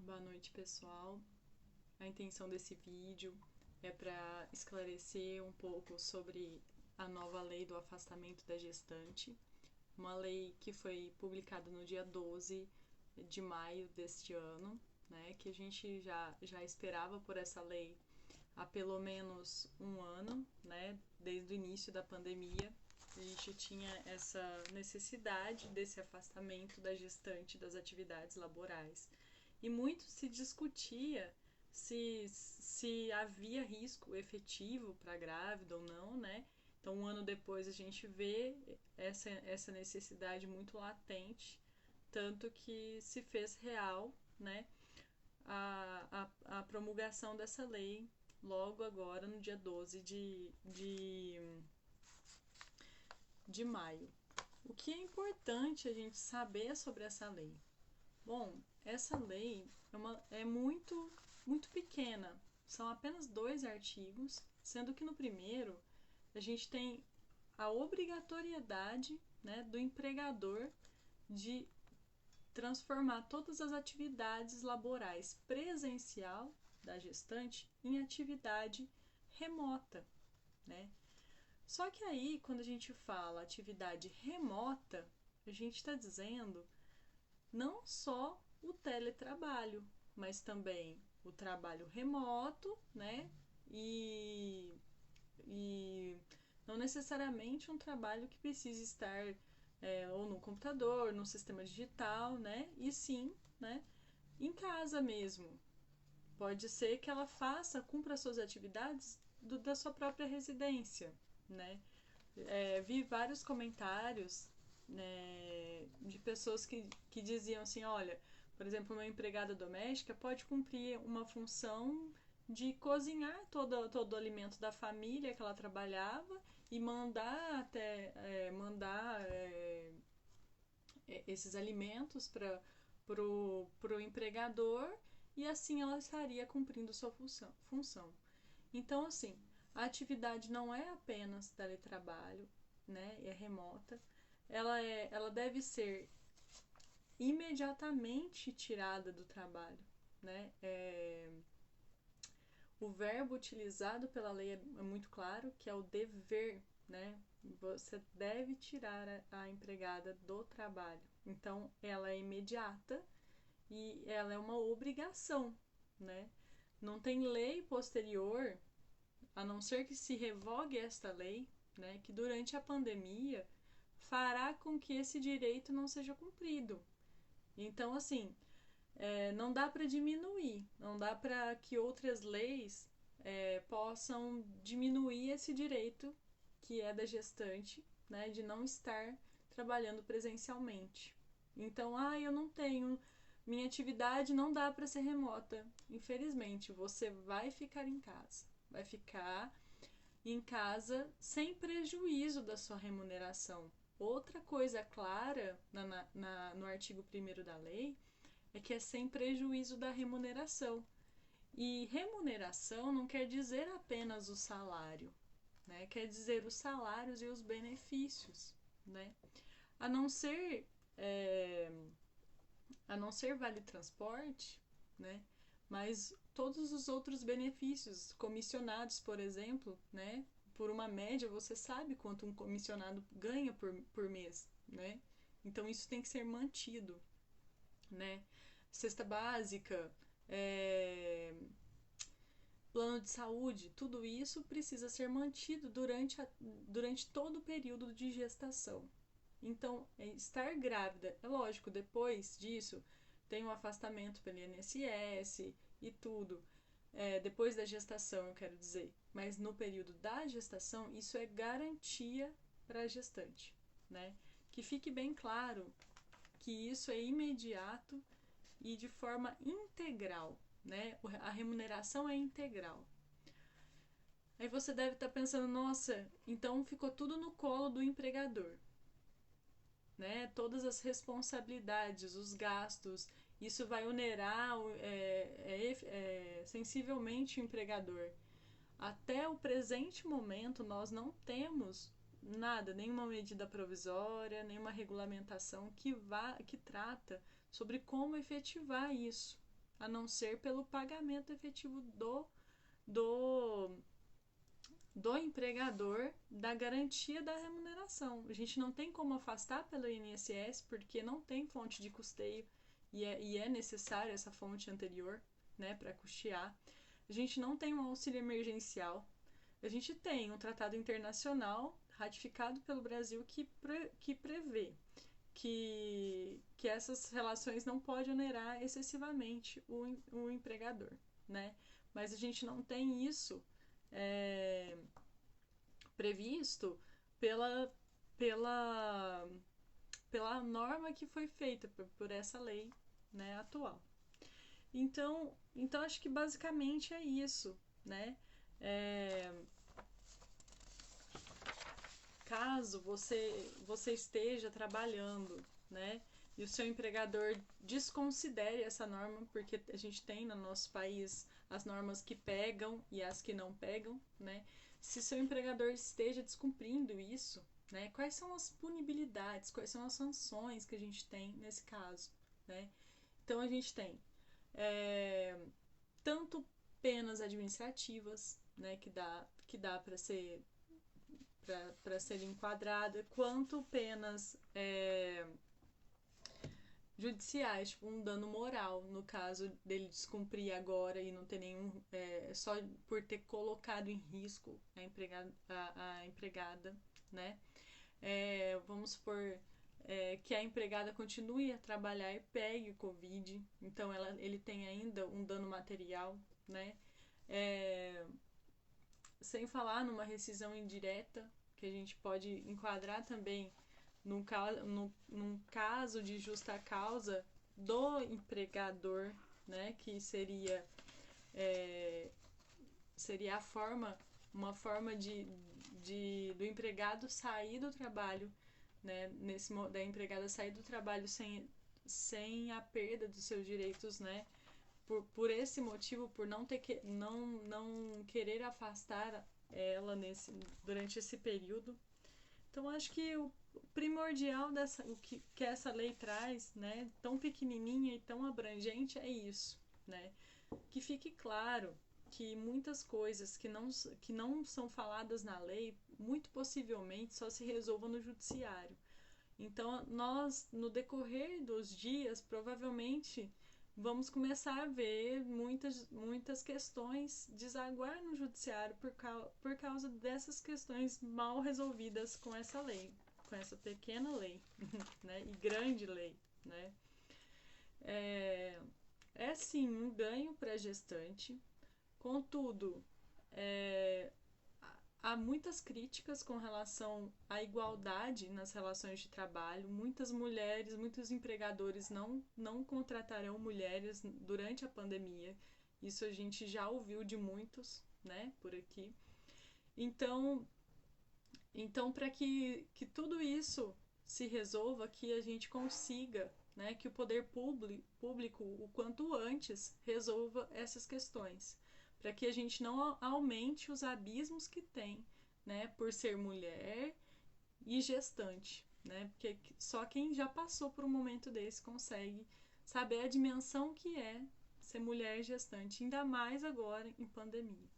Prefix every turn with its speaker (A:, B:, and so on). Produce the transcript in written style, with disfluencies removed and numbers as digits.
A: Boa noite, pessoal. A intenção desse vídeo é para esclarecer um pouco sobre a nova lei do afastamento da gestante, uma lei que foi publicada no dia 12 de maio deste ano, né, que a gente já esperava por essa lei há pelo menos um ano, né, desde o início da pandemia. A gente tinha essa necessidade desse afastamento da gestante das atividades laborais. E muito se discutia se havia risco efetivo para a grávida ou não, né? Então, um ano depois, a gente vê essa necessidade muito latente, tanto que se fez real, né, a promulgação dessa lei logo agora, no dia 12 de maio. O que é importante a gente saber sobre essa lei? Bom, essa lei é muito pequena. São apenas 2 artigos, sendo que no primeiro a gente tem a obrigatoriedade, né, do empregador de transformar todas as atividades laborais presencial da gestante em atividade remota, né? Só que aí, quando a gente fala atividade remota, a gente está dizendo não só o teletrabalho, mas também o trabalho remoto, né? E não necessariamente um trabalho que precise estar ou no computador, no sistema digital, né? E sim, né, em casa mesmo. Pode ser que ela cumpra suas atividades da sua própria residência, né? Vi vários comentários, né, de pessoas que diziam assim, olha, por exemplo, uma empregada doméstica pode cumprir uma função de cozinhar todo o alimento da família que ela trabalhava e mandar esses alimentos para pro empregador, e assim ela estaria cumprindo sua função. Então, assim, a atividade não é apenas teletrabalho, né? É remota. Ela deve ser imediatamente tirada do trabalho, né? O verbo utilizado pela lei é muito claro, que é o dever, né? Você deve tirar a empregada do trabalho. Então, ela é imediata e ela é uma obrigação, né? Não tem lei posterior, a não ser que se revogue esta lei, né, que durante a pandemia fará com que esse direito não seja cumprido. Então, assim, não dá para diminuir, não dá para que outras leis possam diminuir esse direito que é da gestante, né, de não estar trabalhando presencialmente. Então, eu não tenho, minha atividade não dá para ser remota. Infelizmente, você vai ficar em casa. Vai ficar em casa sem prejuízo da sua remuneração. Outra coisa clara no artigo 1º da lei é que é sem prejuízo da remuneração. E remuneração não quer dizer apenas o salário, né? Quer dizer os salários e os benefícios, né? A não ser vale transporte, né? Mas todos os outros benefícios, comissionados, por exemplo, né? Por uma média, você sabe quanto um comissionado ganha por mês, né? Então isso tem que ser mantido, né? Cesta básica, plano de saúde, tudo isso precisa ser mantido durante todo o período de gestação. Então, estar grávida, é lógico, depois disso tem um afastamento pelo INSS e tudo. Depois da gestação, eu quero dizer. Mas no período da gestação, isso é garantia para a gestante, né? Que fique bem claro que isso é imediato e de forma integral, né? A remuneração é integral. Aí você deve estar pensando, nossa, então ficou tudo no colo do empregador, né? Todas as responsabilidades, os gastos, isso vai onerar sensivelmente o empregador. Até o presente momento, nós não temos nada, nenhuma medida provisória, nenhuma regulamentação que trata sobre como efetivar isso, a não ser pelo pagamento efetivo do, do empregador da garantia da remuneração. A gente não tem como afastar pelo INSS porque não tem fonte de custeio e é necessário essa fonte anterior, né, para custear. A gente não tem um auxílio emergencial. A gente tem um tratado internacional ratificado pelo Brasil que prevê que essas relações não podem onerar excessivamente o empregador, né? Mas a gente não tem isso previsto pela, pela, pela norma que foi feita por essa lei, né, atual. Então acho que basicamente é isso, né? Caso você esteja trabalhando, né, e o seu empregador desconsidere essa norma, porque a gente tem no nosso país as normas que pegam e as que não pegam, né? Se seu empregador esteja descumprindo isso, né, quais são as punibilidades, quais são as sanções que a gente tem nesse caso, né? Então a gente tem tanto penas administrativas, né, que dá para ser enquadrada, quanto penas judiciais, tipo um dano moral, no caso dele descumprir agora e não ter nenhum. Só por ter colocado em risco a empregada, né? Vamos supor que a empregada continue a trabalhar e pegue o Covid, então ele tem ainda um dano material, né? Sem falar numa rescisão indireta, que a gente pode enquadrar também num caso de justa causa do empregador, né, que seria uma forma do empregado sair do trabalho, né, da empregada sair do trabalho sem a perda dos seus direitos, né, por esse motivo, por não querer afastar ela durante esse período. Então acho que o primordial o que essa lei traz, né, tão pequenininha e tão abrangente, é isso, né? Que fique claro que muitas coisas que não são faladas na lei, muito possivelmente só se resolvam no judiciário. Então nós, no decorrer dos dias, provavelmente vamos começar a ver muitas questões desaguar no judiciário por causa dessas questões mal resolvidas com essa lei, com essa pequena lei, né, e grande lei, né? É sim um ganho para a gestante, contudo, há muitas críticas com relação à igualdade nas relações de trabalho. Muitas mulheres, muitos empregadores não contratarão mulheres durante a pandemia. Isso a gente já ouviu de muitos, né, por aqui. Então para que tudo isso se resolva, que a gente consiga, né, que o poder público, o quanto antes, resolva essas questões, para que a gente não aumente os abismos que tem, né, por ser mulher e gestante, né, porque só quem já passou por um momento desse consegue saber a dimensão que é ser mulher e gestante, ainda mais agora em pandemia.